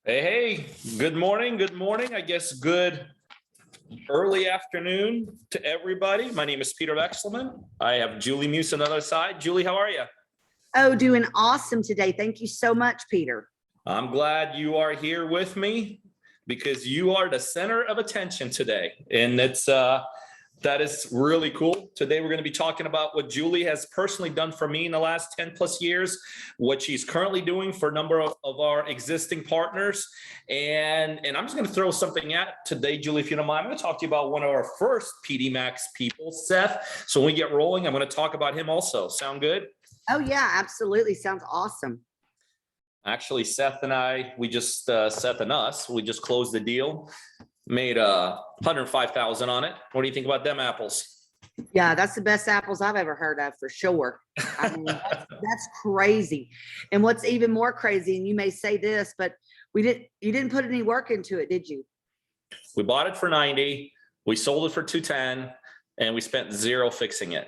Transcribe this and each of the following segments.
Hey, good morning. Good morning. I guess good early afternoon to everybody. My name is Peter Vexelman. I have Julie Muse on the other side. Julie, how are you? Oh, doing awesome today. Thank you so much, Peter. I'm glad you are here with me because you are the center of attention today. And that is really cool. Today, we're going to be talking about what Julie has personally done for me in the last 10 plus years, what she's currently doing for a number of our existing partners. And I'm just going to throw something at today, Julie, if you don't mind. I'm going to talk to you about one of our first PD Max people, Seth. So when we get rolling, I'm going to talk about him also. Sound good? Oh, yeah, absolutely. Sounds awesome. Actually, Seth and I, Seth and us, we just closed the deal, made 105,000 on it. What do you think about them apples? Yeah, that's the best apples I've ever heard of for sure. I mean, that's crazy. And what's even more crazy, and you may say this, but you didn't put any work into it, did you? We bought it for 90, we sold it for 210, and we spent zero fixing it.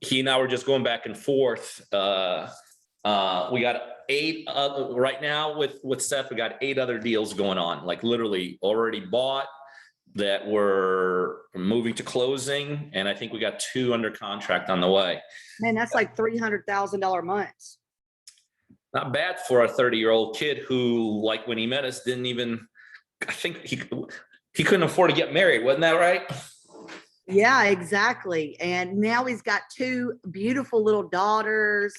He and I were just going back and forth. We got 8 right now with Seth. We got 8 other deals going on, like literally already bought that we're moving to closing, and I think we got 2 under contract on the way. Man, that's like $300,000 months. Not bad for a 30-year-old kid who, like when he met us, didn't even. I think he couldn't afford to get married. Wasn't that right? Yeah, exactly. And now he's got 2 beautiful little daughters.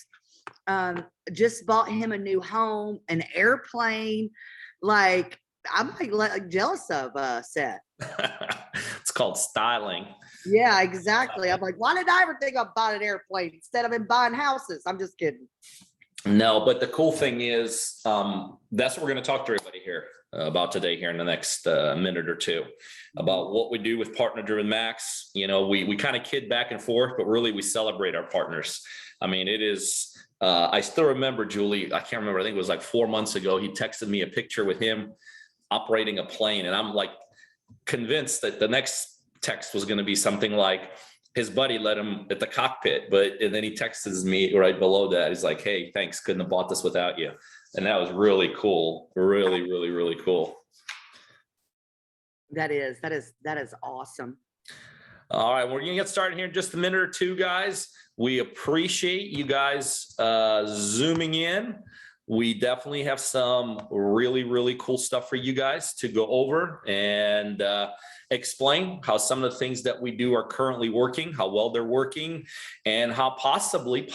Just bought him a new home, an airplane. Like, I'm like jealous of Seth. It's called styling. Yeah, exactly. I'm like, why did I ever think I bought an airplane instead of buying houses? I'm just kidding. No, but the cool thing is, that's what we're going to talk to everybody here about today here in the next minute or two about what we do with Partner Driven Max. You know, we kind of kid back and forth, but really we celebrate our partners. I mean, it is, I still remember, Julie, I can't remember, I think it was like 4 months ago, he texted me a picture with him operating a plane. And I'm like convinced that the next text was going to be something like his buddy let him at the cockpit, and then he texts me right below that. He's like, hey, thanks. Couldn't have bought this without you. And that was really cool. Really, really, really cool. That is awesome. All right, we're gonna get started here in just a minute or two, guys. We appreciate you guys zooming in. We definitely have some really, really cool stuff for you guys to go over and explain how some of the things that we do are currently working, how well they're working, and how possibly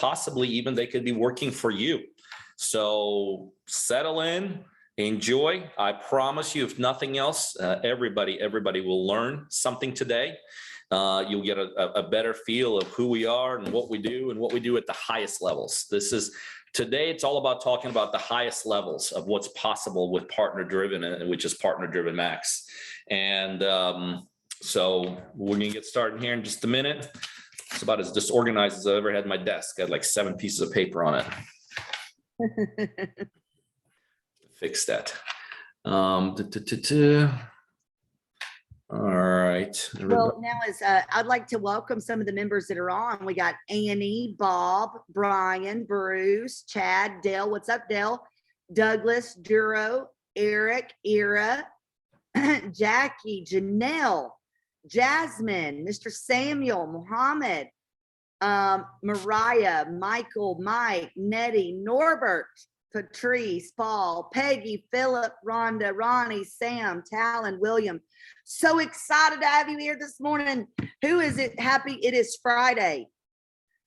even they could be working for you. So settle in, enjoy. I promise you, if nothing else, everybody will learn something today. You'll get a better feel of who we are and what we do at the highest levels. Today, it's all about talking about the highest levels of what's possible with Partner Driven, which is Partner Driven Max. And so we're going to get started here in just a minute. It's about as disorganized as I've ever had in my desk. I had like 7 pieces of paper on it. Fix that. All right. Well, now I'd like to welcome some of the members that are on. We got Annie, Bob, Brian, Bruce, Chad, Dale. What's up, Dale? Douglas, Duro, Eric, Ira, Jackie, Janelle, Jasmine, Mr. Samuel, Muhammad, Mariah, Michael, Mike, Nettie, Norbert, Patrice, Paul, Peggy, Philip, Rhonda, Ronnie, Sam, Talon, William. So excited to have you here this morning. Who is it happy it is Friday?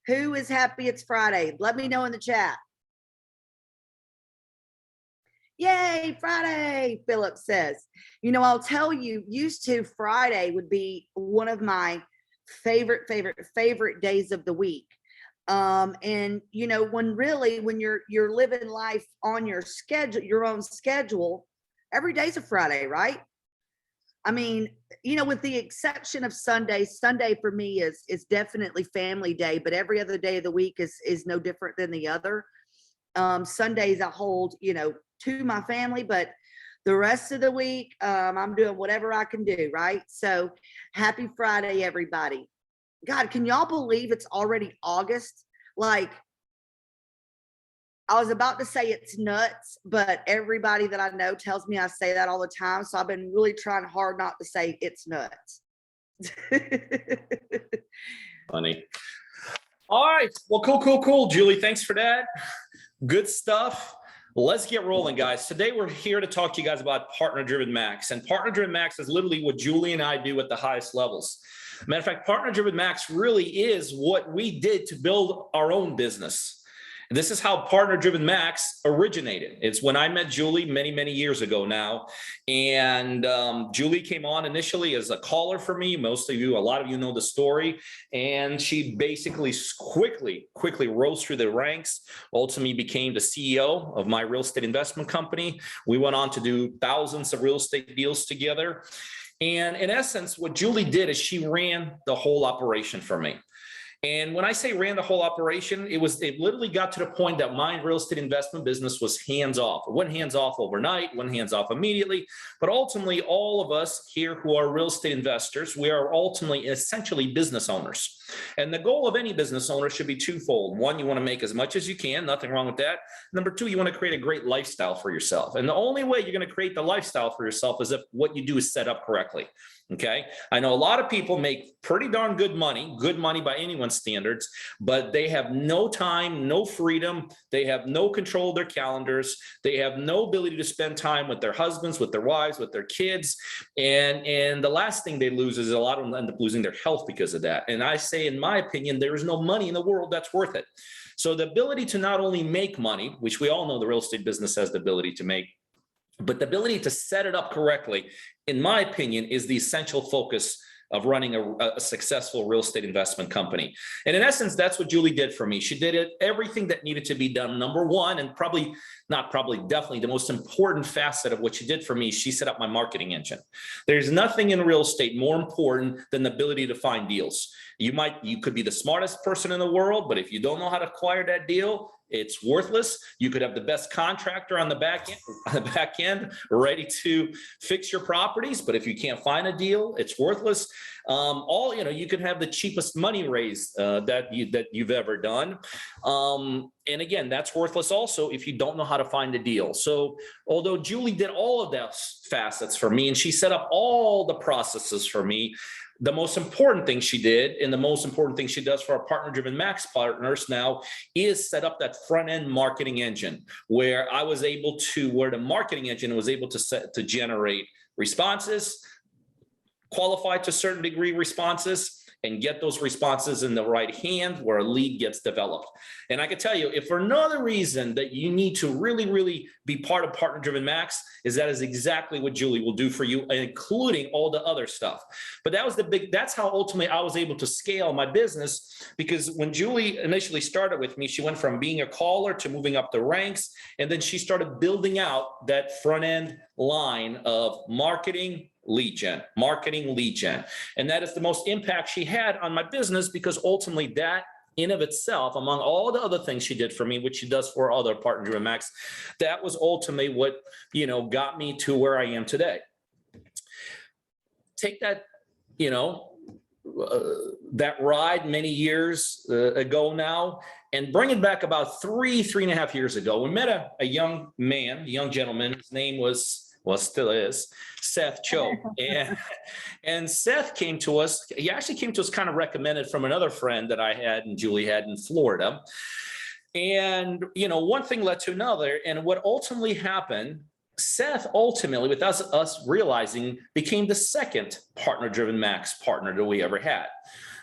Who is happy it's Friday? Let me know in the chat. Yay, Friday, Philip says. You know, I'll tell you, used to Friday would be one of my favorite days of the week. And you know, when you're living life on your schedule, your own schedule, every day's a Friday, right? I mean, you know, with the exception of Sunday for me is definitely family day, but every other day of the week is no different than the other. Sundays I hold, you know, to my family, but the rest of the week, I'm doing whatever I can do, right? So happy Friday, everybody. God, can y'all believe it's already August? Like, I was about to say it's nuts, but everybody that I know tells me I say that all the time. So I've been really trying hard not to say it's nuts. Funny. All right. Well, cool. Julie, thanks for that. Good stuff. Let's get rolling, guys. Today, we're here to talk to you guys about Partner Driven Max. And Partner Driven Max is literally what Julie and I do at the highest levels. Matter of fact, Partner Driven Max really is what we did to build our own business. And this is how Partner Driven Max originated. It's when I met Julie many years ago now. And Julie came on initially as a caller for me. Most of you, a lot of you know the story. And she basically quickly rose through the ranks, ultimately became the CEO of my real estate investment company. We went on to do thousands of real estate deals together. And in essence, what Julie did is she ran the whole operation for me. And when I say ran the whole operation, it literally got to the point that my real estate investment business was hands off. It wasn't hands off overnight, wasn't hands off immediately, but ultimately all of us here who are real estate investors, we are ultimately essentially business owners. And the goal of any business owner should be twofold. One, you want to make as much as you can, nothing wrong with that. Number two, you want to create a great lifestyle for yourself. And the only way you're going to create the lifestyle for yourself is if what you do is set up correctly. Okay. I know a lot of people make pretty darn good money by anyone's standards, but they have no time, no freedom. They have no control of their calendars. They have no ability to spend time with their husbands, with their wives, with their kids. And the last thing they lose is a lot of them end up losing their health because of that. And I say, in my opinion, there is no money in the world that's worth it. So the ability to not only make money, which we all know the real estate business has the ability to make, but the ability to set it up correctly, in my opinion, is the essential focus of running a successful real estate investment company. And in essence, that's what Julie did for me. She did everything that needed to be done. Number one, and definitely the most important facet of what she did for me, she set up my marketing engine. There's nothing in real estate more important than the ability to find deals. You could be the smartest person in the world, but if you don't know how to acquire that deal, it's worthless. You could have the best contractor on the back end ready to fix your properties, but if you can't find a deal, it's worthless. You could have the cheapest money raise that you've ever done. And again, that's worthless also if you don't know how to find a deal. So although Julie did all of those facets for me and she set up all the processes for me, the most important thing she did, and the most important thing she does for our Partner Driven Max partners now, is set up that front end marketing engine where the marketing engine was able to generate responses, qualify to a certain degree responses, and get those responses in the right hand where a lead gets developed. And I can tell you, if for another reason that you need to really be part of Partner Driven Max, that is exactly what Julie will do for you, including all the other stuff. But that's how ultimately I was able to scale my business, because when Julie initially started with me, she went from being a caller to moving up the ranks. And then she started building out that front end line of marketing, lead gen. And that is the most impact she had on my business, because ultimately that in of itself, among all the other things she did for me, which she does for other Partner Driven Max, that was ultimately what, got me to where I am today. Take that, that ride many years ago now, and bring it back about 3.5 years ago. We met a young gentleman. His name still is Seth Cho. And Seth came to us. He actually came to us kind of recommended from another friend that I had and Julie had in Florida. And, one thing led to another. And what ultimately happened, Seth ultimately, without us realizing, became the second Partner Driven Max partner that we ever had.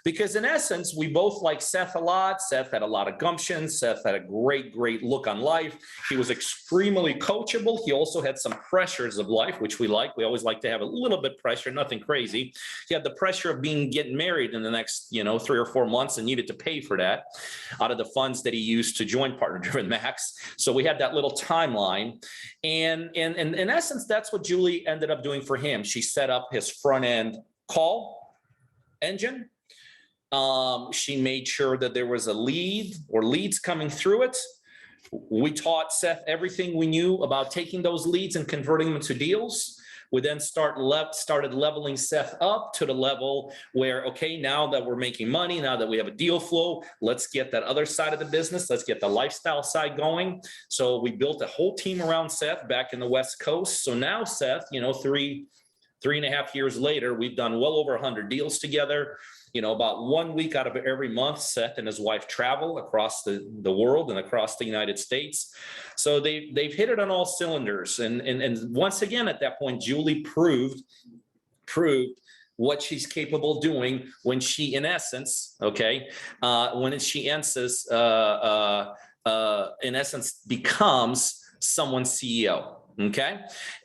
Because in essence, we both like Seth a lot. Seth had a lot of gumption. Seth had a great look on life. He was extremely coachable. He also had some pressures of life, which we like. We always like to have a little bit of pressure, nothing crazy. He had the pressure of getting married in the next, 3 or 4 months, and needed to pay for that out of the funds that he used to join Partner Driven Max. So we had that little timeline. And in essence, that's what Julie ended up doing for him. She set up his front end call engine. She made sure that there was a lead or leads coming through it. We taught Seth everything we knew about taking those leads and converting them into deals. We then started leveling Seth up to the level where, okay, now that we're making money, now that we have a deal flow, let's get that other side of the business. Let's get the lifestyle side going. So we built a whole team around Seth back in the West Coast. So now Seth, 3.5 years later, we've done well over 100 deals together. About 1 week out of every month, Seth and his wife travel across the world and across the United States. So they've hit it on all cylinders. And once again, at that point, Julie proved what she's capable of doing when she, in essence, becomes someone's CEO. Okay.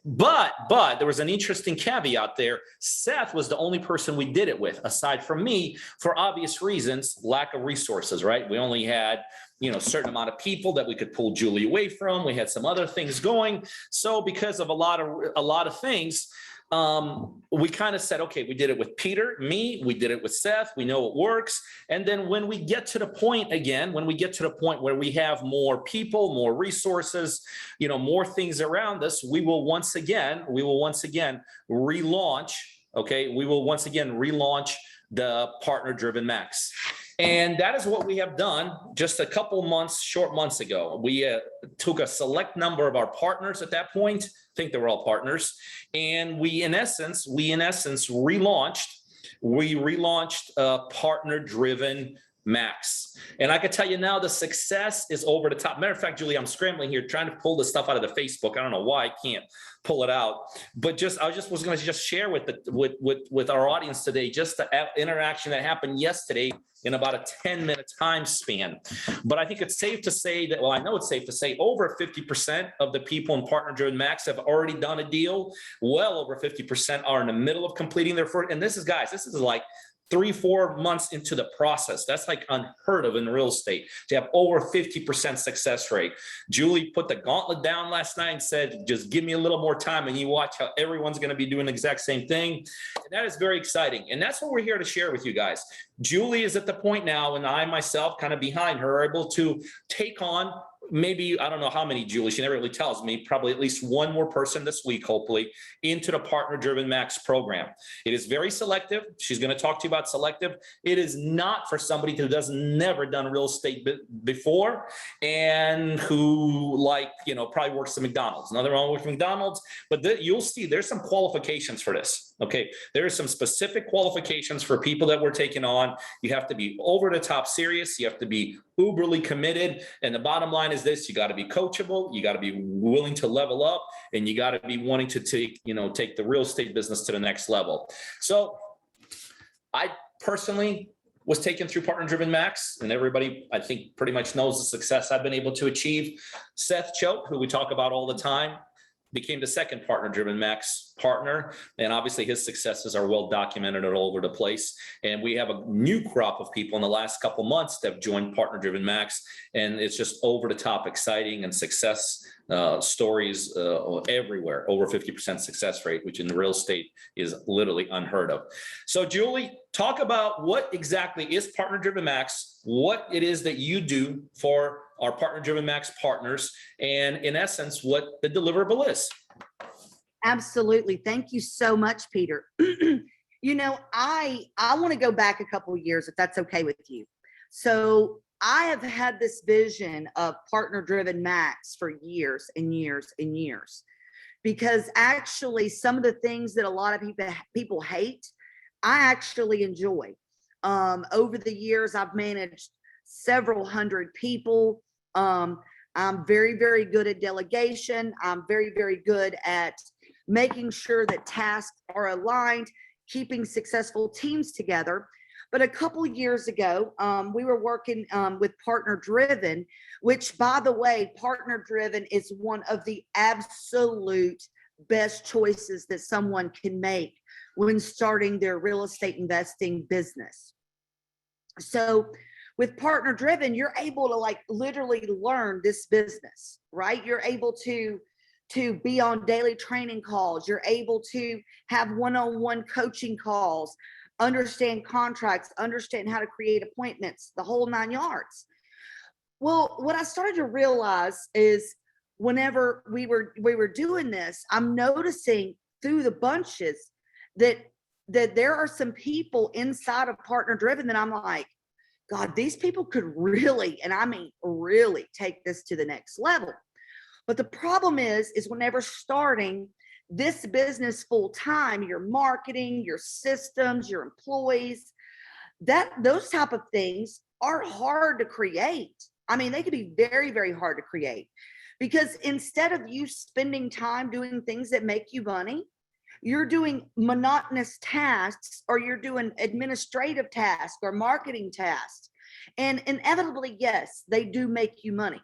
But there was an interesting caveat there. Seth was the only person we did it with, aside from me, for obvious reasons, lack of resources, right? We only had, a certain amount of people that we could pull Julie away from. We had some other things going. So because of a lot of things, we kind of said, okay, we did it with Peter, we did it with Seth. We know it works. And then when we get to the point where we have more people, more resources, more things around us, we will once again relaunch. Okay. We will once again relaunch the Partner Driven Max. And that is what we have done just a couple short months ago. We took a select number of our partners at that point. I think they were all partners. And we in essence relaunched Partner Driven Max. And I can tell you now, the success is over the top. Matter of fact, Julie, I'm scrambling here trying to pull this stuff out of the Facebook. I don't know why I can't pull it out, but I was going to share with our audience today just the interaction that happened yesterday in about a 10-minute time span. But I think it's safe to say that, I know it's safe to say over 50% of the people in Partner Driven Max have already done a deal. Well over 50% are in the middle of completing their first. And this is like 3-4 months into the process. That's like unheard of in real estate to have over 50% success rate. Julie put the gauntlet down last night and said, just give me a little more time and you watch how everyone's going to be doing the exact same thing. And that is very exciting. And that's what we're here to share with you guys. Julie is at the point now, and I myself kind of behind her, are able to take on maybe, I don't know how many, Julie, she never really tells me, probably at least one more person this week, hopefully, into the Partner Driven Max program. It is very selective. She's going to talk to you about selective. It is not for somebody who never done real estate before and who probably works at McDonald's. Nothing wrong with McDonald's, but you'll see there's some qualifications for this. Okay. There are some specific qualifications for people that we're taking on. You have to be over the top serious. You have to be uberly committed. And the bottom line is this: you got to be coachable. You got to be willing to level up, and you got to be wanting to take the real estate business to the next level. So I personally was taken through Partner Driven Max, and everybody, I think, pretty much knows the success I've been able to achieve. Seth Choate, who we talk about all the time, became the second Partner Driven Max partner. And obviously his successes are well documented all over the place. And we have a new crop of people in the last couple months that have joined Partner Driven Max. And it's just over the top exciting and success stories everywhere. Over 50% success rate, which in the real estate is literally unheard of. So Julie, talk about what exactly is Partner Driven Max, what it is that you do for our Partner Driven Max partners, and in essence, what the deliverable is. Absolutely. Thank you so much, Peter. I want to go back a couple of years, if that's okay with you. So I have had this vision of Partner Driven Max for years and years and years, because actually some of the things that a lot of people hate, I actually enjoy. Over the years, I've managed several hundred people. I'm very, very good at delegation. I'm very, very good at making sure that tasks are aligned, keeping successful teams together. But a couple of years ago, we were working with Partner Driven, which, by the way, Partner Driven is one of the absolute best choices that someone can make when starting their real estate investing business. So with Partner Driven, you're able to literally learn this business, right? You're able to be on daily training calls. You're able to have one-on-one coaching calls, understand contracts, understand how to create appointments, the whole 9 yards. Well, what I started to realize is whenever we were doing this, I'm noticing through the bunches that there are some people inside of Partner Driven that I'm like, God, these people could really, and I mean really, take this to the next level. But the problem is whenever starting this business full time, your marketing, your systems, your employees, those type of things are hard to create. I mean, they can be very, very hard to create, because instead of you spending time doing things that make you money, you're doing monotonous tasks, or you're doing administrative tasks or marketing tasks. And inevitably, yes, they do make you money,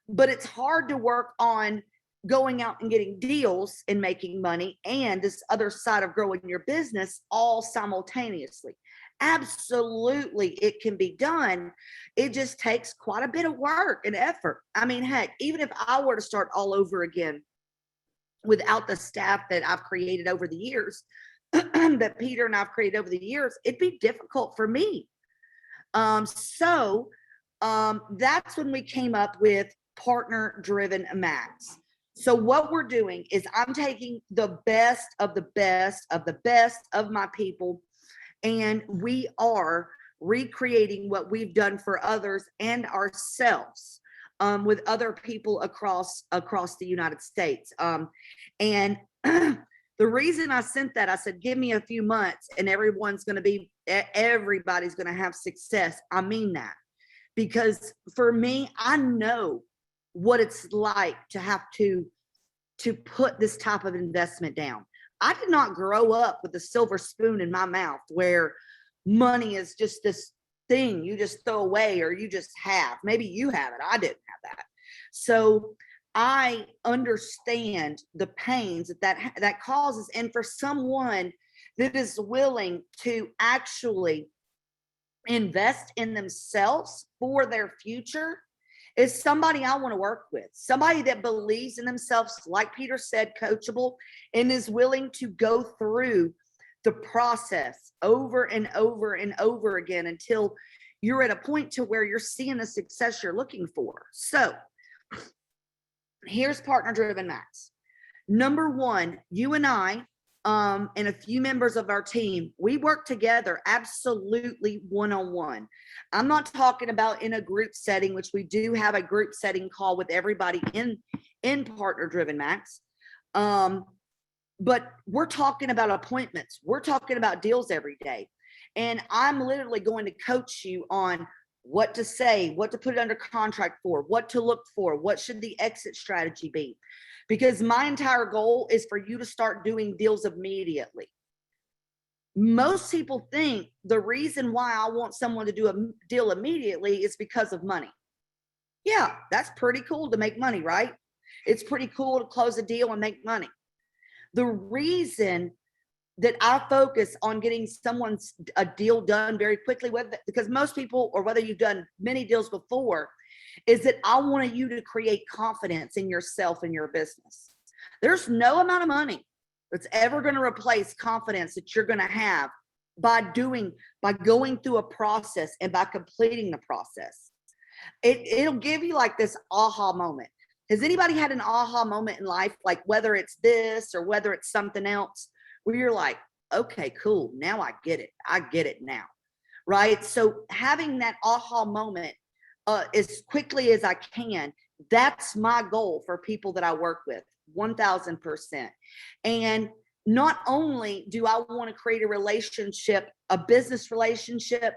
but it's hard to work on going out and getting deals and making money and this other side of growing your business all simultaneously. Absolutely, it can be done. It just takes quite a bit of work and effort. I mean, heck, even if I were to start all over again without the staff that I've created over the years, that Peter and I've created over the years, it'd be difficult for me. So that's when we came up with Partner Driven Max. So what we're doing is I'm taking the best of the best of the best of my people, and we are recreating what we've done for others and ourselves, with other people across the United States. And the reason I sent that, I said, give me a few months and everybody's going to have success. I mean that, because for me, I know what it's like to have to put this type of investment down. I did not grow up with a silver spoon in my mouth where money is just this thing you just throw away or you just have. Maybe you have it. I didn't have that. So I understand the pains that causes. And for someone that is willing to actually invest in themselves for their future, is somebody I want to work with, somebody that believes in themselves, like Peter said, coachable, and is willing to go through the process over and over and over again until you're at a point to where you're seeing the success you're looking for. So here's Partner Driven Max. Number one, you and I, and a few members of our team, we work together absolutely one-on-one. I'm not talking about in a group setting, which we do have a group setting call with everybody in Partner Driven Max. But we're talking about appointments. We're talking about deals every day. And I'm literally going to coach you on what to say, what to put it under contract for, what to look for, what should the exit strategy be. Because my entire goal is for you to start doing deals immediately. Most people think the reason why I want someone to do a deal immediately is because of money. Yeah, that's pretty cool to make money, right? It's pretty cool to close a deal and make money. The reason that I focus on getting a deal done very quickly, because most people, or whether you've done many deals before, is that I want you to create confidence in yourself and your business. There's no amount of money that's ever going to replace confidence that you're going to have by going through a process and by completing the process. It'll give you like this aha moment. Has anybody had an aha moment in life, like whether it's this or whether it's something else, where you're like, okay, cool, now I get it. I get it now, right? So having that aha moment as quickly as I can, that's my goal for people that I work with, 1000%. And not only do I want to create a relationship, a business relationship,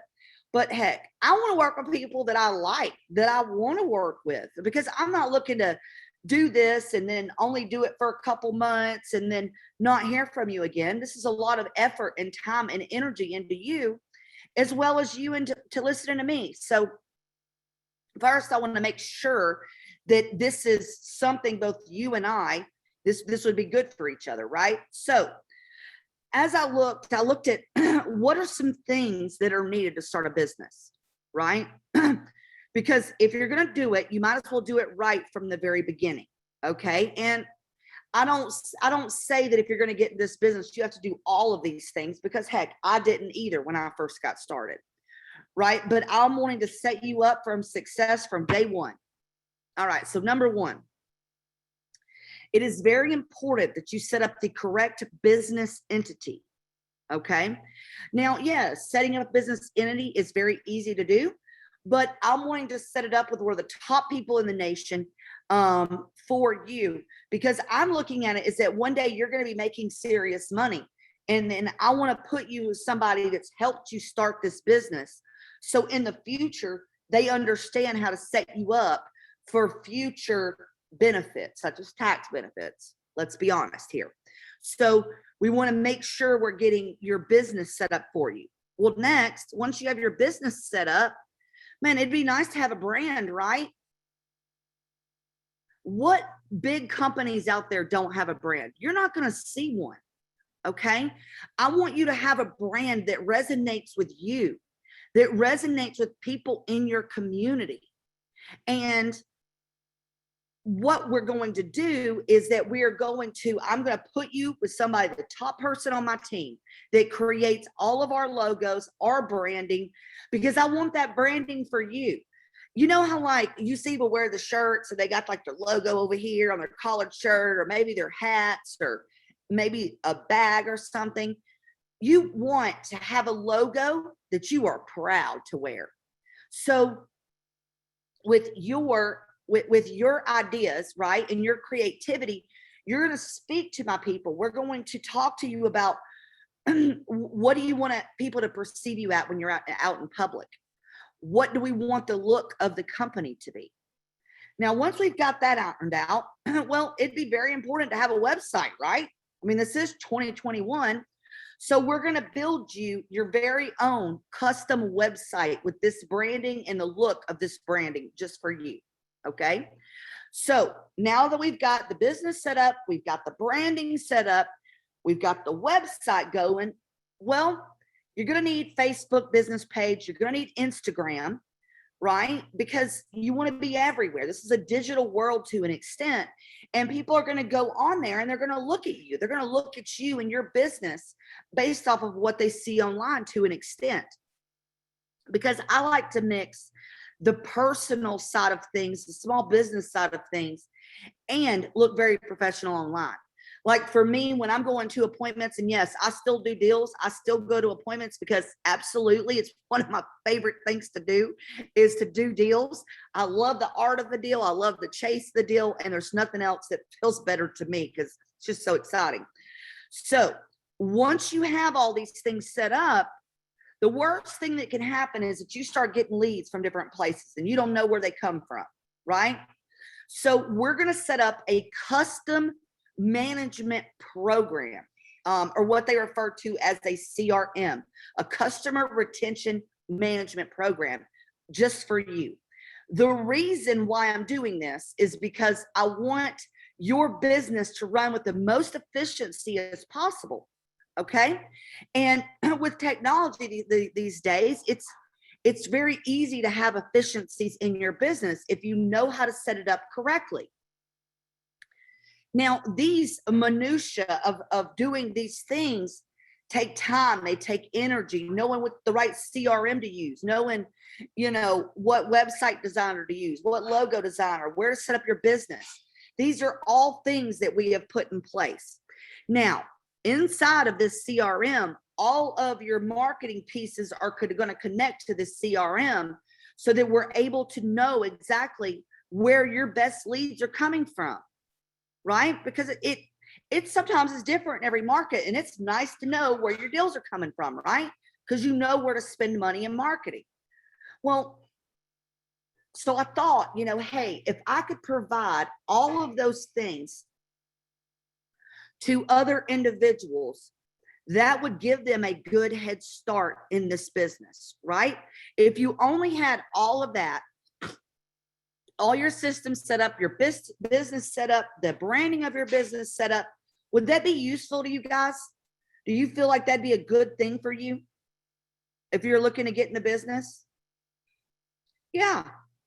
but heck, I want to work with people that I like, that I want to work with, because I'm not looking to do this and then only do it for a couple months and then not hear from you again. This is a lot of effort and time and energy into you, as well as you into listening to me. So first, I want to make sure that this is something both you and I, this would be good for each other, right? So as I looked at what are some things that are needed to start a business, right? Because if you're going to do it, you might as well do it right from the very beginning, okay? And I don't say that if you're going to get in this business, you have to do all of these things, because heck, I didn't either when I first got started, right? But I'm wanting to set you up for success from day one. All right, so number one it is very important that you set up the correct business entity. Okay. Now, yes, setting up a business entity is very easy to do, but I'm wanting to set it up with one of the top people in the nation for you, because I'm looking at it is that one day you're going to be making serious money. And then I want to put you with somebody that's helped you start this business. So in the future, they understand how to set you up for future benefits, such as tax benefits. Let's be honest here. So we want to make sure we're getting your business set up for you. Well, next, once you have your business set up, man, it'd be nice to have a brand, right? What big companies out there don't have a brand? You're not going to see one. Okay. I want you to have a brand that resonates with you, that resonates with people in your community. And what we're going to do is that I'm going to put you with somebody, the top person on my team that creates all of our logos, our branding, because I want that branding for you. You know how like you see people wear the shirts and they got like their logo over here on their collared shirt, or maybe their hats, or maybe a bag or something. You want to have a logo that you are proud to wear. So with your ideas, right, and your creativity, you're going to speak to my people. We're going to talk to you about what do you want people to perceive you at when you're out in public? What do we want the look of the company to be? Now, once we've got that ironed out, well, it'd be very important to have a website, right? I mean, this is 2021. So we're going to build you your very own custom website with this branding and the look of this branding just for you. Okay. So now that we've got the business set up, we've got the branding set up, we've got the website going. Well, you're going to need Facebook business page. You're going to need Instagram, right? Because you want to be everywhere. This is a digital world to an extent, and people are going to go on there and they're going to look at you. They're going to look at you and your business based off of what they see online to an extent. Because I like to mix the personal side of things, the small business side of things, and look very professional online. Like for me, when I'm going to appointments, and yes, I still do deals. I still go to appointments because absolutely it's one of my favorite things to do is to do deals. I love the art of the deal. I love to chase the deal. And there's nothing else that feels better to me because it's just so exciting. So once you have all these things set up, the worst thing that can happen is that you start getting leads from different places and you don't know where they come from, right? So we're going to set up a custom management program, or what they refer to as a CRM, a customer retention management program, just for you. The reason why I'm doing this is because I want your business to run with the most efficiency as possible. Okay. And with technology these days, it's very easy to have efficiencies in your business if you know how to set it up correctly. Now, these minutiae of doing these things take time. They take energy, knowing what the right CRM to use, knowing, what website designer to use, what logo designer, where to set up your business. These are all things that we have put in place. Now, inside of this CRM, all of your marketing pieces are going to connect to this CRM so that we're able to know exactly where your best leads are coming from. Right? Because it sometimes is different in every market, and it's nice to know where your deals are coming from, right? Because you know where to spend money in marketing. Well, so I thought, hey, if I could provide all of those things to other individuals, that would give them a good head start in this business, right? If you only had all of that, all your systems set up, your business set up, the branding of your business set up, would that be useful to you guys? Do you feel like that'd be a good thing for you if you're looking to get into business? Yeah.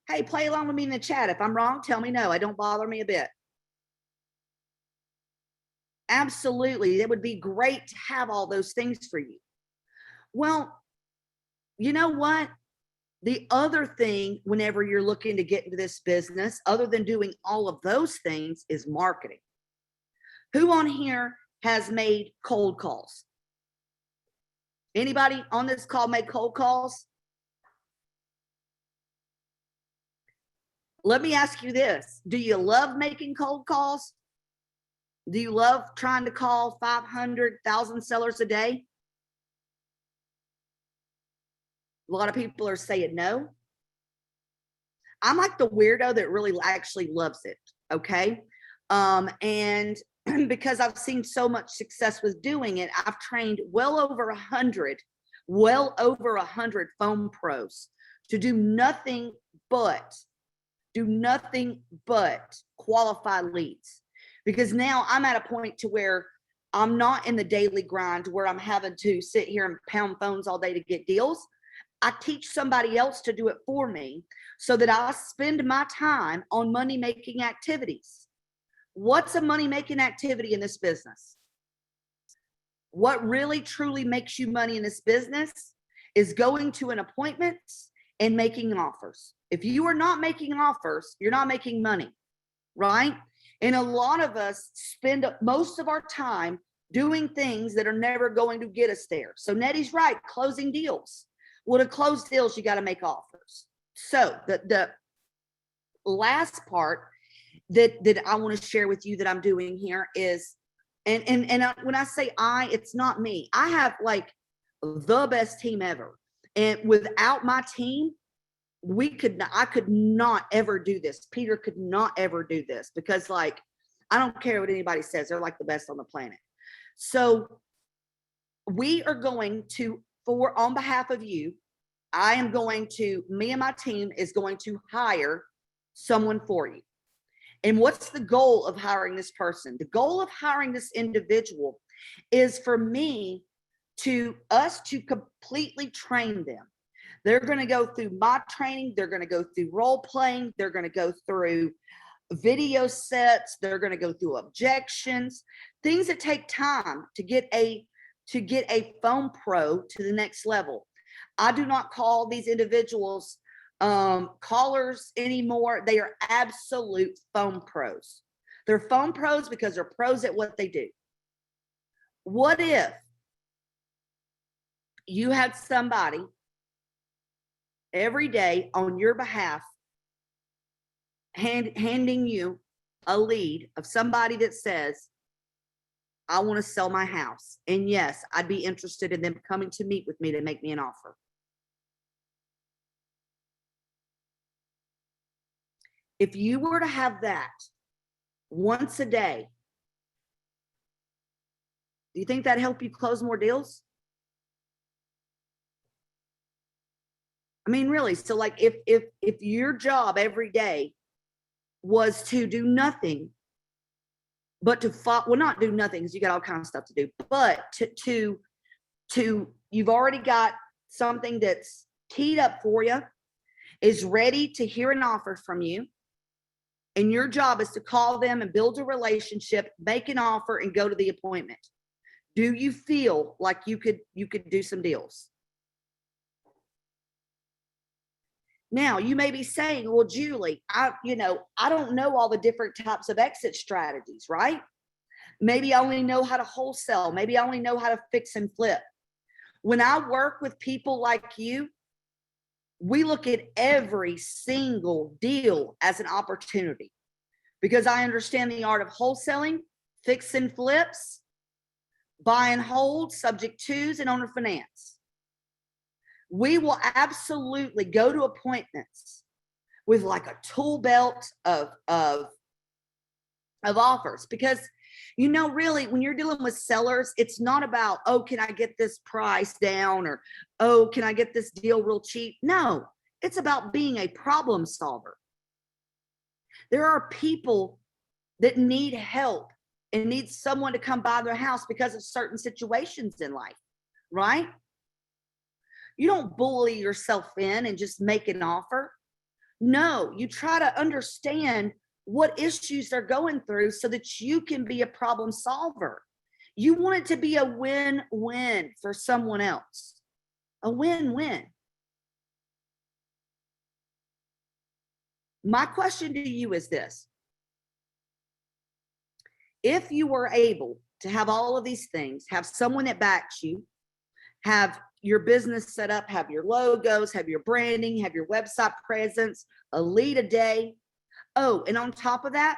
Hey, play along with me in the chat. If I'm wrong, tell me no. It don't bother me a bit. Absolutely. It would be great to have all those things for you. Well, you know what? The other thing, whenever you're looking to get into this business, other than doing all of those things, is marketing. Who on here has made cold calls? Anybody on this call made cold calls? Let me ask you this. Do you love making cold calls? Do you love trying to call 500,000 sellers a day? A lot of people are saying no. I'm like the weirdo that really actually loves it. Okay. And because I've seen so much success with doing it, I've trained well over 100 phone pros to do nothing but qualify leads. Because now I'm at a point to where I'm not in the daily grind where I'm having to sit here and pound phones all day to get deals. I teach somebody else to do it for me so that I spend my time on money-making activities. What's a money-making activity in this business? What really truly makes you money in this business is going to an appointment and making offers. If you are not making offers, you're not making money, right? And a lot of us spend most of our time doing things that are never going to get us there. So Nettie's right, closing deals. Well, to close deals, you got to make offers. So the last part that I want to share with you that I'm doing here is, and when I say it's not me. I have like the best team ever. And without my team, I could not ever do this. Peter could not ever do this because like, I don't care what anybody says. They're like the best on the planet. So we are going to, on behalf of you, me and my team is going to hire someone for you. And what's the goal of hiring this person? The goal of hiring this individual is for us to completely train them. They're going to go through my training. They're going to go through role playing. They're going to go through video sets. They're going to go through objections, things that take time to get a phone pro to the next level. I do not call these individuals callers anymore. They are absolute phone pros. They're phone pros because they're pros at what they do. What if you had somebody every day on your behalf handing you a lead of somebody that says, I want to sell my house. And yes, I'd be interested in them coming to meet with me to make me an offer. If you were to have that once a day, do you think that'd help you close more deals? I mean, really, so like if your job every day was to do nothing but not do nothing because you got all kinds of stuff to do, but to you've already got something that's teed up for you, is ready to hear an offer from you, and your job is to call them and build a relationship, make an offer, and go to the appointment. Do you feel like you could do some deals? Now, you may be saying, well, Julie, I don't know all the different types of exit strategies, right? Maybe I only know how to wholesale. Maybe I only know how to fix and flip. When I work with people like you, we look at every single deal as an opportunity because I understand the art of wholesaling, fix and flips, buy and hold, subject twos, and owner finance. We will absolutely go to appointments with like a tool belt of offers because, really, when you're dealing with sellers, it's not about, oh, can I get this price down or, oh, can I get this deal real cheap? No, it's about being a problem solver. There are people that need help and need someone to come by their house because of certain situations in life, right? You don't bully yourself in and just make an offer. No, you try to understand what issues they're going through so that you can be a problem solver. You want it to be a win-win for someone else. A win-win. My question to you is this. If you were able to have all of these things, have someone that backs you, have your business set up, have your logos, have your branding, have your website presence, a lead a day. Oh, and on top of that,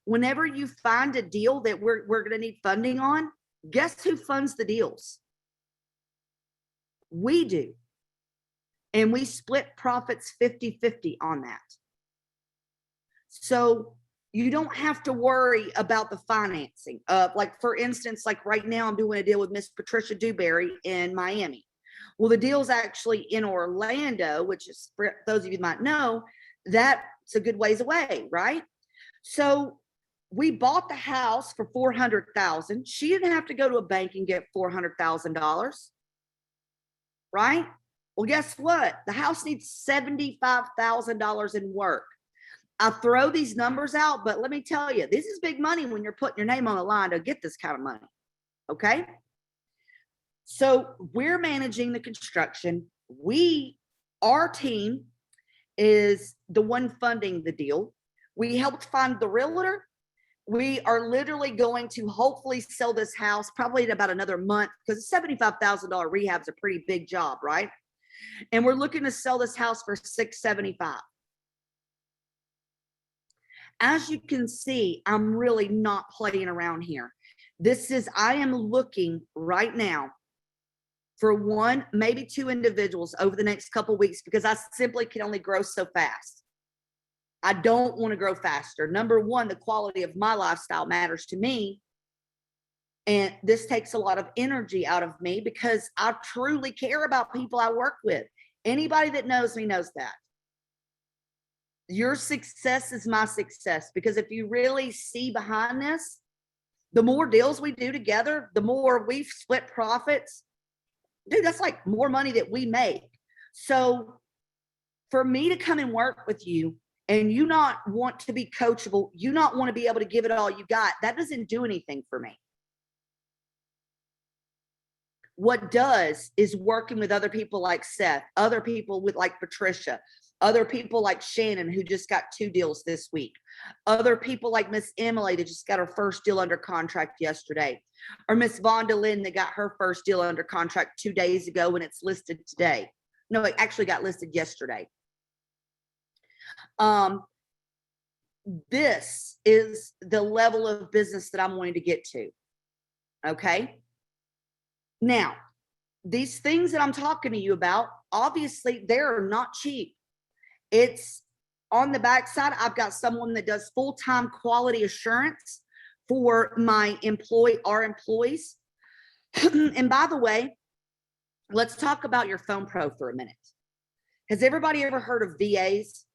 whenever you find a deal that we're going to need funding on, guess who funds the deals? We do. And we split profits 50-50 on that. So you don't have to worry about the financing. Like for instance, like right now I'm doing a deal with Miss Patricia Dewberry in Miami. Well, the deal's actually in Orlando, which is, for those of you that might know, that's a good ways away, right? So we bought the house for $400,000. She didn't have to go to a bank and get $400,000, right? Well, guess what? The house needs $75,000 in work. I throw these numbers out, but let me tell you, this is big money when you're putting your name on the line to get this kind of money. Okay. So we're managing the construction. Our team is the one funding the deal. We helped find the realtor. We are literally going to hopefully sell this house probably in about another month, because a $75,000 rehab is a pretty big job, right? And we're looking to sell this house for $675,000. As you can see, I'm really not playing around here. I am looking right now for one, maybe two individuals over the next couple of weeks, because I simply can only grow so fast. I don't want to grow faster. Number one, the quality of my lifestyle matters to me. And this takes a lot of energy out of me because I truly care about people I work with. Anybody that knows me knows that. Your success is my success, because if you really see behind this, the more deals we do together, the more we've split profits. Dude, that's like more money that we make. So for me to come and work with you and you not want to be coachable, you not want to be able to give it all you got, that doesn't do anything for me. What does is working with other people like Seth, other people with like Patricia, other people like Shannon, who just got 2 deals this week, other people like Miss Emily that just got her first deal under contract yesterday, or Miss Vonda Lynn that got her first deal under contract 2 days ago and it's listed today. No, it actually got listed yesterday. This is the level of business that I'm wanting to get to. Okay. Now, these things that I'm talking to you about, obviously, they're not cheap. It's on the backside. I've got someone that does full-time quality assurance for our employees. And by the way, let's talk about your Phone Pro for a minute. Has everybody ever heard of VAs?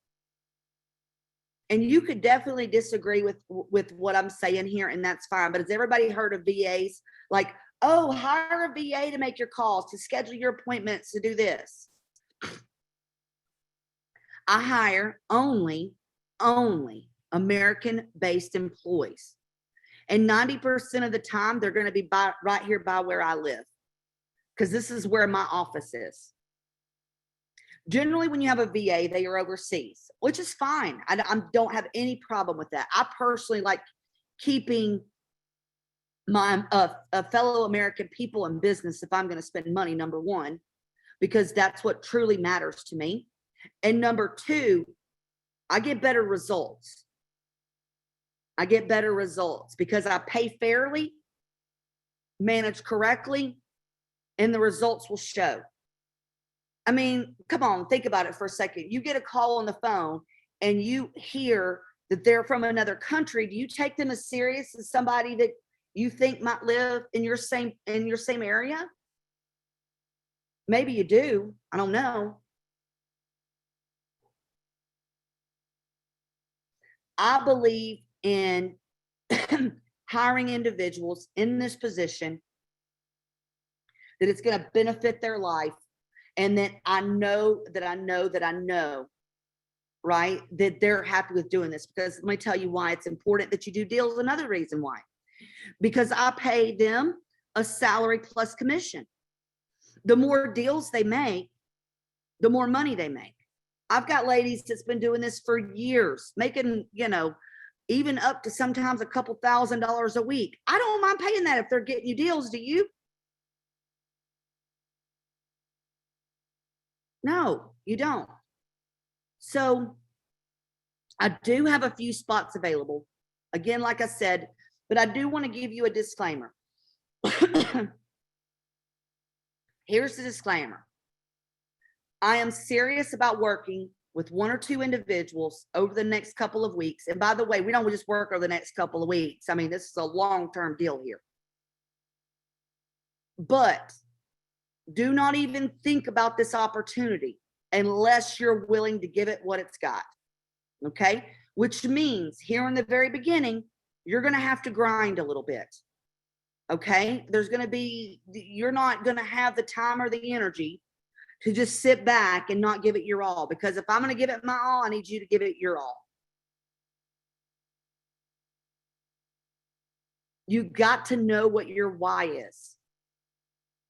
And you could definitely disagree with what I'm saying here, and that's fine. But has everybody heard of VAs? Like, oh, hire a VA to make your calls, to schedule your appointments, to do this. I hire only American-based employees. And 90% of the time, they're going to be right here by where I live, because this is where my office is. Generally, when you have a VA, they are overseas, which is fine. I don't have any problem with that. I personally like keeping my fellow American people in business if I'm going to spend money, number one, because that's what truly matters to me. And number two, I get better results. I get better results because I pay fairly, manage correctly, and the results will show. I mean, come on, think about it for a second. You get a call on the phone and you hear that they're from another country. Do you take them as serious as somebody that you think might live in your same area? Maybe you do. I don't know. I believe in hiring individuals in this position that it's going to benefit their life, and that I know, right, that they're happy with doing this. Because let me tell you why it's important that you do deals. Another reason why, because I pay them a salary plus commission. The more deals they make, the more money they make. I've got ladies that's been doing this for years, making, even up to sometimes a couple $1,000s a week. I don't mind paying that if they're getting you deals. Do you? No, you don't. So I do have a few spots available. Again, like I said, but I do want to give you a disclaimer. Here's the disclaimer. I am serious about working with 1 or 2 individuals over the next couple of weeks. And by the way, we don't just work over the next couple of weeks. I mean, this is a long-term deal here. But do not even think about this opportunity unless you're willing to give it what it's got. Okay? Which means here in the very beginning, you're going to have to grind a little bit. Okay? You're not going to have the time or the energy to just sit back and not give it your all. Because if I'm going to give it my all, I need you to give it your all. You got to know what your why is.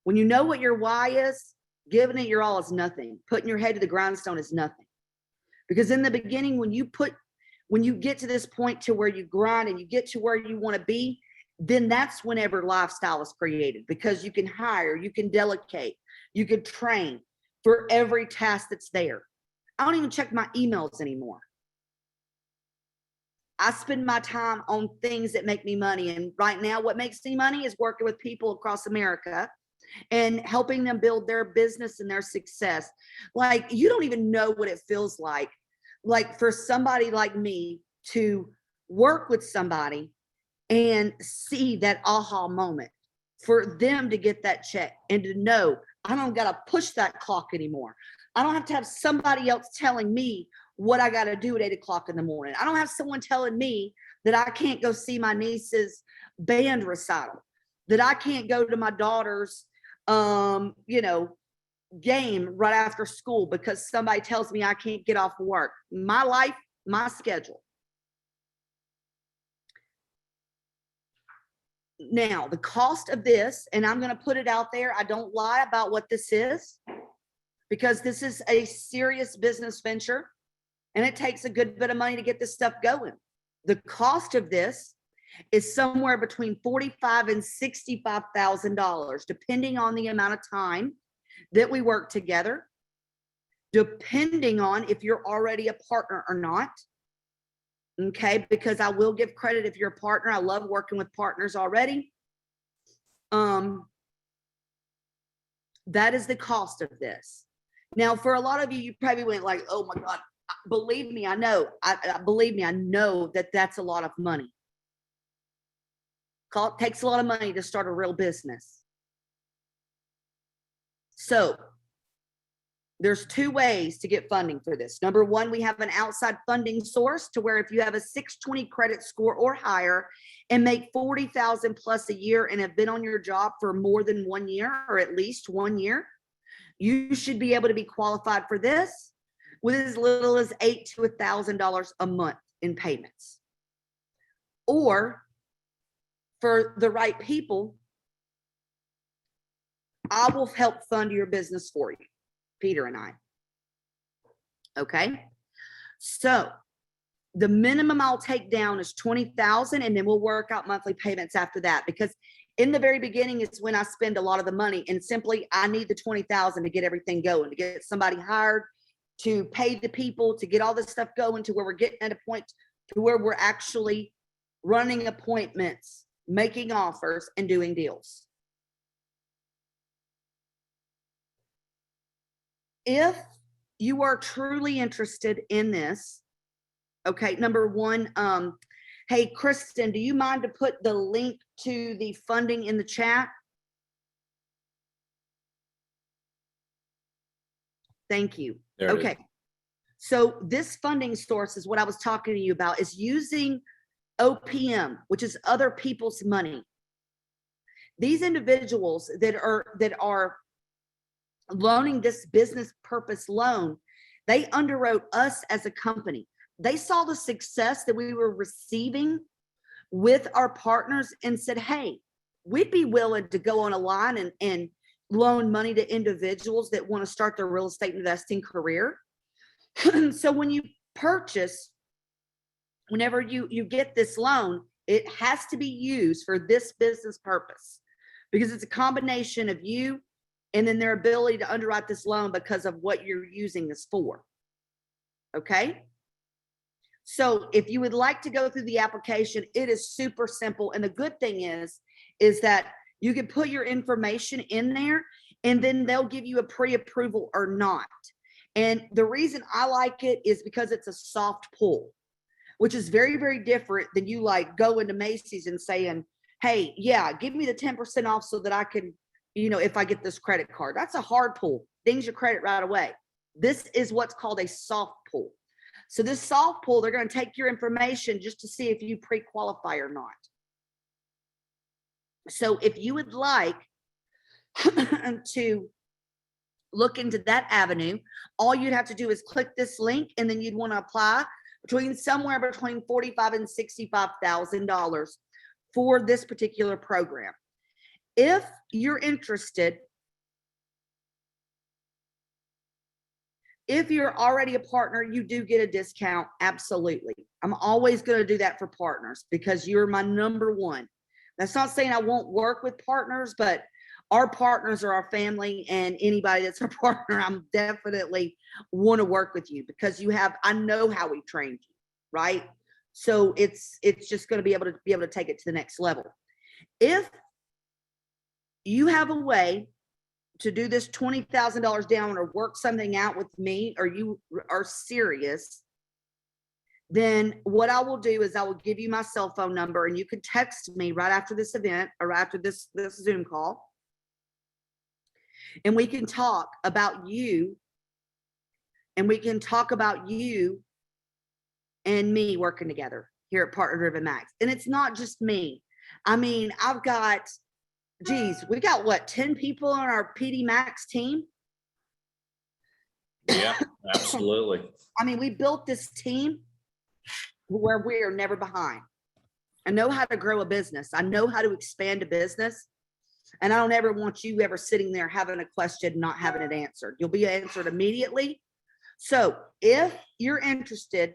When you know what your why is, giving it your all is nothing. Putting your head to the grindstone is nothing. Because in the beginning, when you get to this point to where you grind and you get to where you want to be, then that's whenever lifestyle is created, because you can hire, you can delegate, you can train for every task that's there. I don't even check my emails anymore. I spend my time on things that make me money. And right now, what makes me money is working with people across America and helping them build their business and their success. Like, you don't even know what it feels like for somebody like me to work with somebody and see that aha moment, for them to get that check and to know I don't got to push that clock anymore. I don't have to have somebody else telling me what I got to do at 8 o'clock in the morning. I don't have someone telling me that I can't go see my niece's band recital, that I can't go to my daughter's, game right after school because somebody tells me I can't get off work. My life, my schedule. Now, the cost of this, and I'm going to put it out there, I don't lie about what this is, because this is a serious business venture and it takes a good bit of money to get this stuff going. The cost of this is somewhere between $45,000 and $65,000, depending on the amount of time that we work together, depending on if you're already a partner or not. Okay, because I will give credit if you're a partner. I love working with partners already. That is the cost of this. Now, for a lot of you, you probably went like, oh my God, believe me, I know. Believe me, I know that that's a lot of money. It takes a lot of money to start a real business. So there's 2 ways to get funding for this. Number one, we have an outside funding source to where if you have a 620 credit score or higher and make $40,000 plus a year and have been on your job for more than 1 year or at least 1 year, you should be able to be qualified for this with as little as $800 to $1,000 a month in payments. Or for the right people, I will help fund your business for you. Peter and I. Okay. So the minimum I'll take down is $20,000, and then we'll work out monthly payments after that, because in the very beginning is when I spend a lot of the money, and simply I need the $20,000 to get everything going, to get somebody hired, to pay the people, to get all this stuff going to where we're getting at a point to where we're actually running appointments, making offers, and doing deals. If you are truly interested in this, okay, number one, hey, Kristen, do you mind to put the link to the funding in the chat? Thank you. Okay. So this funding source is what I was talking to you about, is using OPM, which is other people's money. These individuals that are loaning this business purpose loan, they underwrote us as a company. They saw the success that we were receiving with our partners and said, hey, we'd be willing to go on a line and loan money to individuals that want to start their real estate investing career. So when you purchase whenever you get this loan, it has to be used for this business purpose, because it's a combination of you and then their ability to underwrite this loan because of what you're using this for. Okay. So if you would like to go through the application, it is super simple. And the good thing is that you can put your information in there and then they'll give you a pre-approval or not. And the reason I like it is because it's a soft pull, which is very, very different than you like going to Macy's and saying, hey, yeah, give me the 10% off so that I can, if I get this credit card. That's a hard pull. Dings your credit right away. This is what's called a soft pull. So this soft pull, they're going to take your information just to see if you pre-qualify or not. So if you would like to look into that avenue, all you'd have to do is click this link, and then you'd want to apply somewhere between $45,000 and $65,000 for this particular program. If you're interested, if you're already a partner, you do get a discount. Absolutely. I'm always going to do that for partners because you're my number one. That's not saying I won't work with partners, but our partners are our family, and anybody that's a partner, I'm definitely want to work with you because I know how we trained you, right? So it's just going to be able to take it to the next level. If you have a way to do this $20,000 down or work something out with me, or you are serious, then what I will do is I will give you my cell phone number, and you can text me right after this event or after this Zoom call. And we can talk about you, and we can talk about you and me working together here at Partner Driven Max. And it's not just me. I mean, I've got, we got what, 10 people on our PD Max team? Yeah, absolutely. I mean, we built this team where we are never behind. I know how to grow a business. I know how to expand a business. And I don't ever want you ever sitting there having a question, not having it answered. You'll be answered immediately. So if you're interested,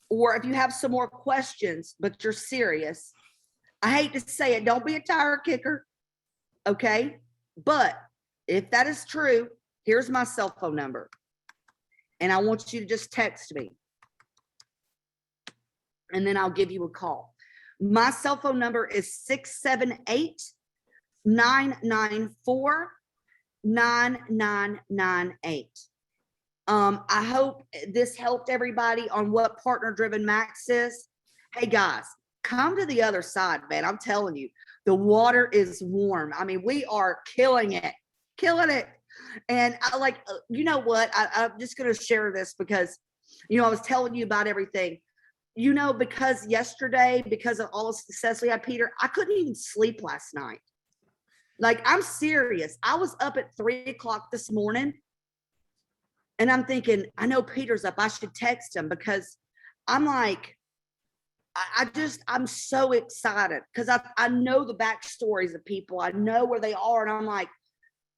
or if you have some more questions, but you're serious, I hate to say it, don't be a tire kicker. Okay. But if that is true, here's my cell phone number. And I want you to just text me. And then I'll give you a call. My cell phone number is 678-994-9998. I hope this helped everybody on what Partner Driven Max is. Hey guys, come to the other side, man. I'm telling you, the water is warm. I mean, we are killing it. And I like, you know what? I'm just going to share this because, I was telling you about everything. Because yesterday, because of all the success we had, Peter, I couldn't even sleep last night. Like, I'm serious. I was up at 3:00 this morning, and I'm thinking, I know Peter's up. I should text him because I'm like, I'm so excited because I know the backstories of people. I know where they are. And I'm like,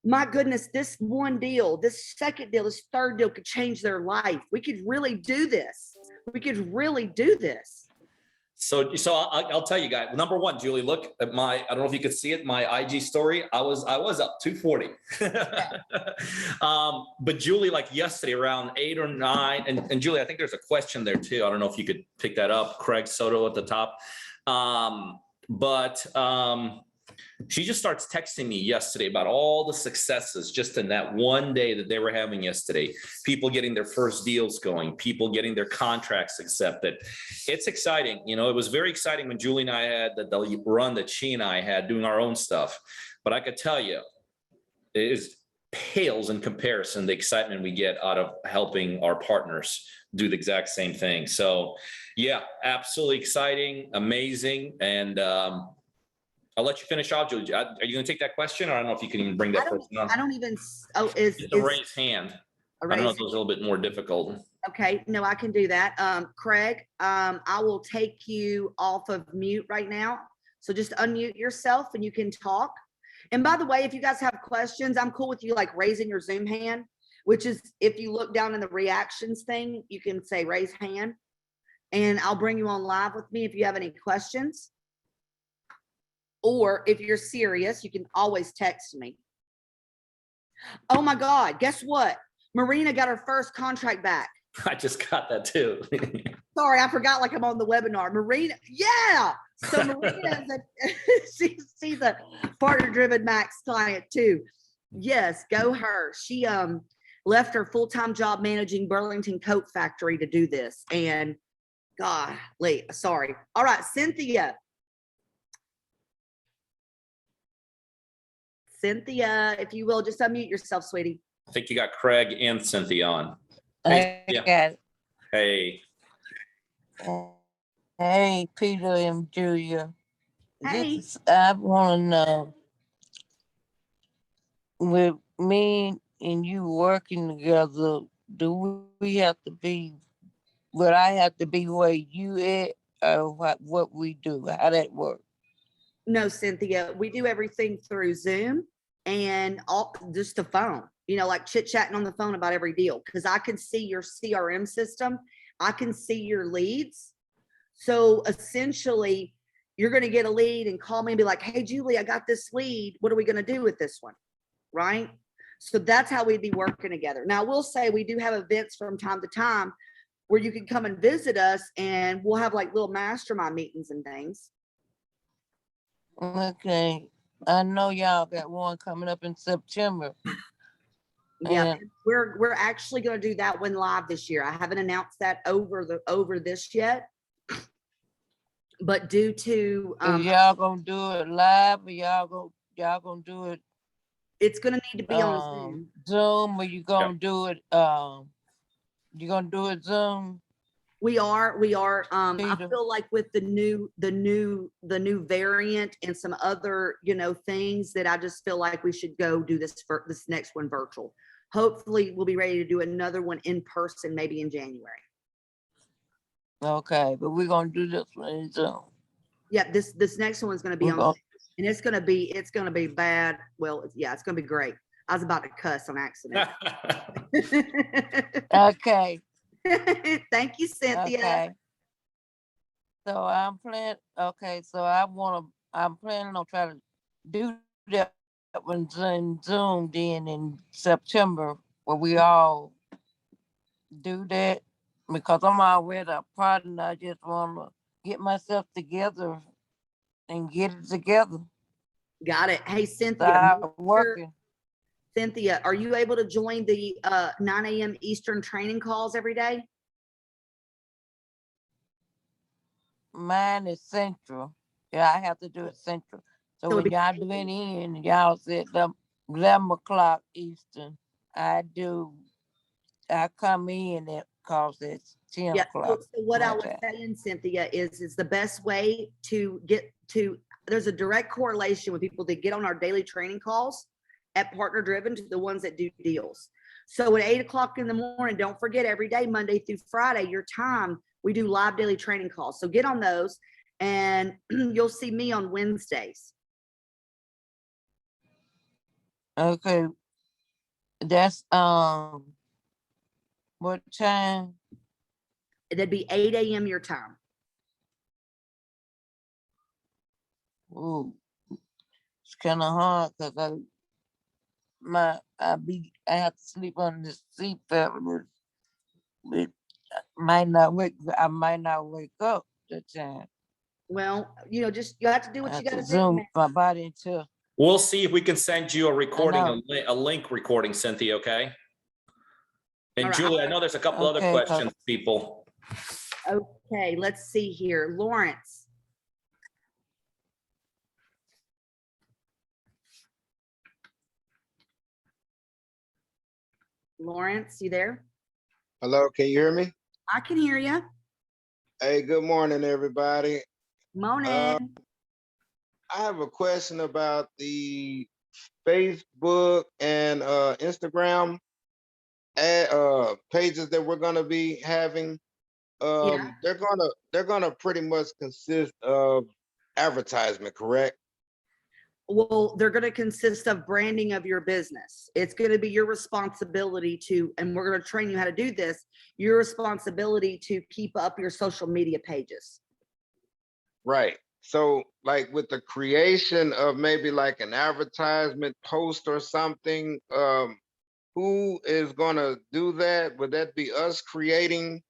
my goodness, this one deal, this second deal, this third deal could change their life. We could really do this. So I'll tell you guys, number one, Julie, look at I don't know if you could see it, my IG story. I was up 240. But Julie, like yesterday around 8 or 9, and Julie, I think there's a question there too. I don't know if you could pick that up. Craig Soto at the top. She just starts texting me yesterday about all the successes just in that one day that they were having yesterday. People getting their first deals going, people getting their contracts accepted. It's exciting. It was very exciting when Julie and I had the run that she and I had doing our own stuff. But I could tell you, it pales in comparison the excitement we get out of helping our partners do the exact same thing. So yeah, absolutely exciting, amazing. And I'll let you finish off, Julie. Are you going to take that question, or I don't know if you can even bring that person on? I don't even. Oh, is a raised hand? I don't know if it was a little bit more difficult. Okay, no, I can do that. Craig, I will take you off of mute right now. So just unmute yourself and you can talk. And by the way, if you guys have questions, I'm cool with you like raising your Zoom hand, which is if you look down in the reactions thing, you can say raise hand. and I'll bring you on live with me if you have any questions. Or if you're serious, you can always text me. Oh my God, guess what? Marina got her first contract back. I just got that too. Sorry, I forgot like I'm on the webinar. Marina, yeah. So Marina is she's a partner-driven Max client too. Yes, go her. She left her full-time job managing Burlington Coat Factory to do this. And golly, sorry. All right, Cynthia. Cynthia, if you will, just unmute yourself, sweetie. I think you got Craig and Cynthia on. I yeah. got it. Hey, Hey, Peter and Julia. Hey. I want to know, with me and you working together, do we have to be, would I have to be where you at, or what we do, how that work? No, Cynthia, we do everything through Zoom and just the phone, you know, like chit chatting on the phone about every deal. Cause I can see your CRM system. I can see your leads. So essentially you're going to get a lead and call me and be like, hey, Julie, I got this lead. What are we going to do with this one? Right. So that's how we'd be working together. Now we'll say we do have events from time to time where you can come and visit us and we'll have like little mastermind meetings and things. Okay, I know y'all got one coming up in September. Yeah, And we're actually going to do that one live this year. I haven't announced that over this yet, but due to is y'all gonna do it live, or y'all gonna do it it's going to need to be on Zoom. Zoom, or you gonna do it you gonna do it Zoom? We are. I Peter. feel like with the new variant and some other, you know, things that I just feel like we should go do this for this next one virtual. Hopefully we'll be ready to do another one in person, maybe in January. Okay, but we're gonna do this one in Zoom. Yeah, this next one's going to be on Zoom, and it's going to be bad. Well, yeah, it's going to be great. I was about to cuss on accident. Okay. Thank you, Cynthia. Okay. So I'm planning on trying to do that one in Zoom then in September, where we all do that, because I'm already a partner. I just want to get myself together and get it together. Got it. Hey, Cynthia. Start working. Cynthia, are you able to join the 9 a.m. Eastern training calls every day? Mine is Central. Yeah, I have to do it Central. So So when y'all do it in, y'all said 11 o'clock Eastern, I come in at, cause it's 10 Yeah. o'clock. So what I my was time. saying, Cynthia, is the best way to get to, there's a direct correlation with people that get on our daily training calls at Partner Driven to the ones that do deals. So at 8 o'clock in the morning, don't forget every day, Monday through Friday, your time, we do live daily training calls. So get on those and you'll see me on Wednesdays. Okay. That's what time? That'd be 8 a.m. your time. Ooh, it's kind of hard because I have to sleep on the CPAP. It might not wake. I might not wake up that time. Well, you know, just you have to do I what you have got to to do. zoom man. my body into. we'll see if we can send you a recording, know. a link recording, Cynthia, okay? And All right. Julie, I know there's a couple other Okay, 'cause- questions, people. Okay, let's see here. Lawrence. Lawrence, you there? Hello, can you hear me? I can hear you. Hey, good morning, everybody. Morning. I have a question about the Facebook and Instagram pages that we're gonna be having. Yeah. They're gonna pretty much consist of advertisement, correct? Well, they're going to consist of branding of your business. It's going to be your responsibility to, and we're going to train you how to do this, your responsibility to keep up your social media pages. Right. So like with the creation of maybe like an advertisement post or something, who is gonna do that? Would that be us creating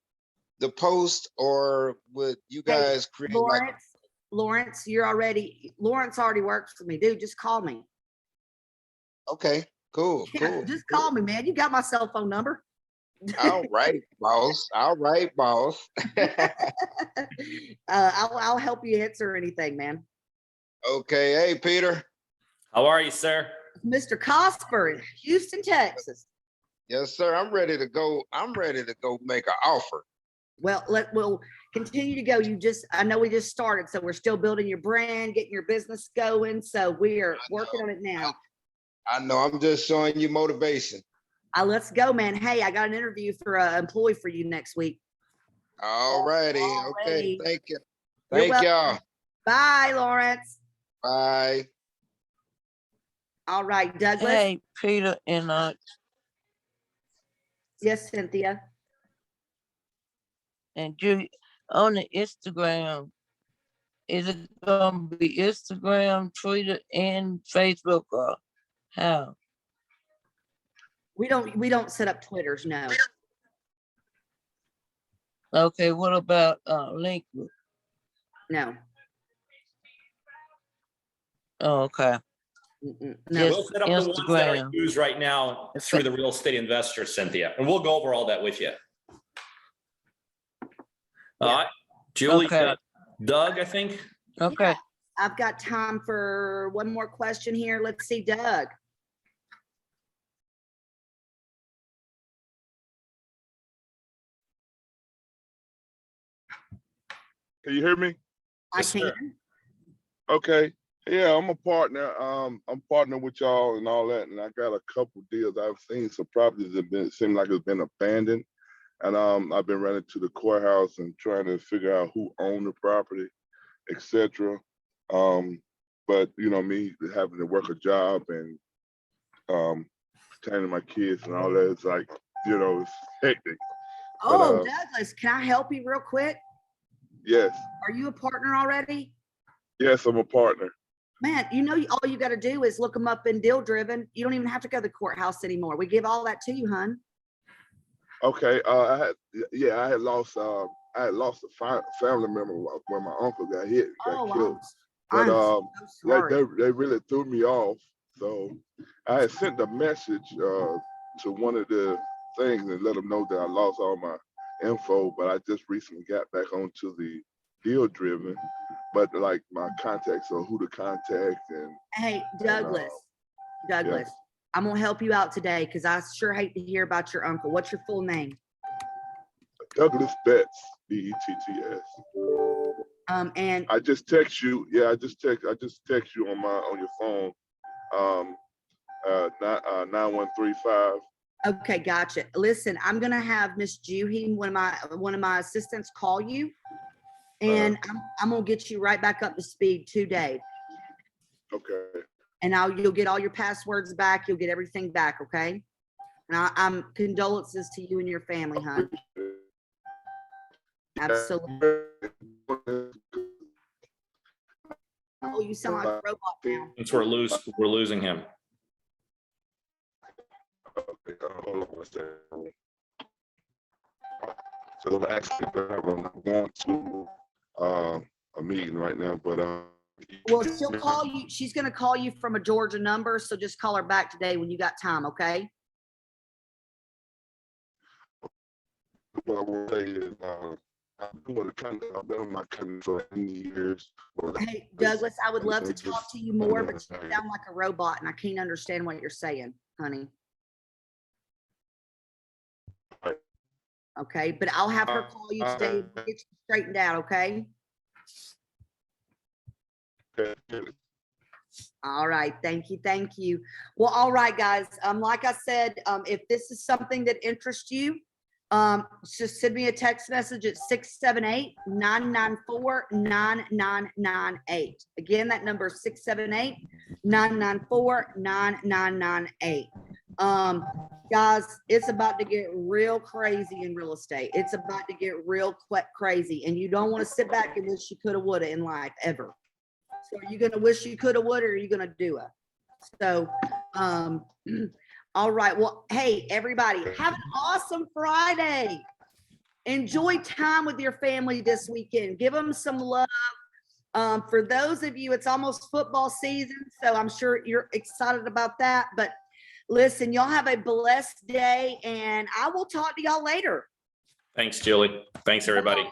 the post, or would you Hey, guys create like, Lawrence, Lawrence already works for me, dude. Just call me. okay, cool, Yeah, cool. just call me, man. You got my cell phone number. All right, boss. All right, boss. I'll help you answer anything, man. Okay, hey, Peter. How are you, sir? Mr. Cosper in Houston, Texas. Yes, sir. I'm ready to go. I'm ready to go make an offer. Well, we'll continue to go. I know we just started, so we're still building your brand, getting your business going. So we are working on it now. I know. I'm just showing you motivation. Let's go, man. Hey, I got an interview for an employee for you next week. All righty. Okay. Alrighty. Thank you. You're Thank welcome. y'all. Bye, Lawrence. Bye. All right, Douglas. Hey, Peter and Yes, Cynthia. Julie, on the Instagram, is it gonna be Instagram, Twitter, and Facebook, or how? We don't set up Twitters, no. Okay, what about LinkedIn? No. Oh, okay. No. Just We'll set up the ones that are Instagram. used right now through the real estate investor, Cynthia, and we'll go over all that with you. All right, Julie, Okay. Doug, I think. Okay. I've got time for one more question here. Let's see, Doug. Can you hear me? Yes, I sir. can. Okay. Yeah, I'm a partner. I'm partnering with y'all and all that, and I got a couple deals I've seen. Some properties have seem like it's been abandoned, and I've been running to the courthouse and trying to figure out who owned the property, etc. But you know me having to work a job and pertaining to my kids and all that, it's like, you know, it's hectic. Oh, Douglas, can I help you real quick? Yes, Are you a partner already? yes, I'm a partner. Man, all you got to do is look them up in Deal Driven. You don't even have to go to the courthouse anymore. We give all that to you, hun. Okay, I had lost a family member when my uncle got killed. But I'm so sorry. they really threw me off. So I had sent a message to one of the things and let them know that I lost all my info. But I just recently got back onto the Deal Driven. But like my contacts or who to contact and Hey, Douglas, yes. I'm gonna help you out today because I sure hate to hear about your uncle. What's your full name? Douglas Betts, Betts. And I just text you. Yeah, I just text you on your phone. 9135. okay, gotcha. Listen, I'm gonna have Miss Juhi, one of my assistants, call you, and I'm gonna get you right back up to speed today. Okay. And you'll get all your passwords back. You'll get everything back. Okay. And I'm condolences to you and your family, hon. Absolutely. Oh, you sound like a robot now. Since we're losing him. Okay, hold on one second. So actually, I'm going to a meeting right now, but Well, she'll call you. She's going to call you from a Georgia number. So just call her back today when you got time. Okay. what I will say is I've been on my country for many years. Hey, Douglas, I would love to talk to you more, but you sound like a robot and I can't understand what you're saying, honey. Okay, but I'll have her call you today and get you straightened out, okay? All right, thank you, thank you. Well, all right, guys. Like I said, if this is something that interests you, just send me a text message at 678-994-9998. Again, that number is 994-9998. Guys, it's about to get real crazy in real estate. It's about to get real crazy, and you don't want to sit back and wish you coulda, woulda in life ever. So are you gonna wish you coulda, woulda, or are you gonna do it? So, all right. Well, hey, everybody, have an awesome Friday. Enjoy time with your family this weekend. Give them some love. For those of you, it's almost football season, so I'm sure you're excited about that. But listen, y'all have a blessed day, and I will talk to y'all later. Thanks, Julie. Thanks, everybody.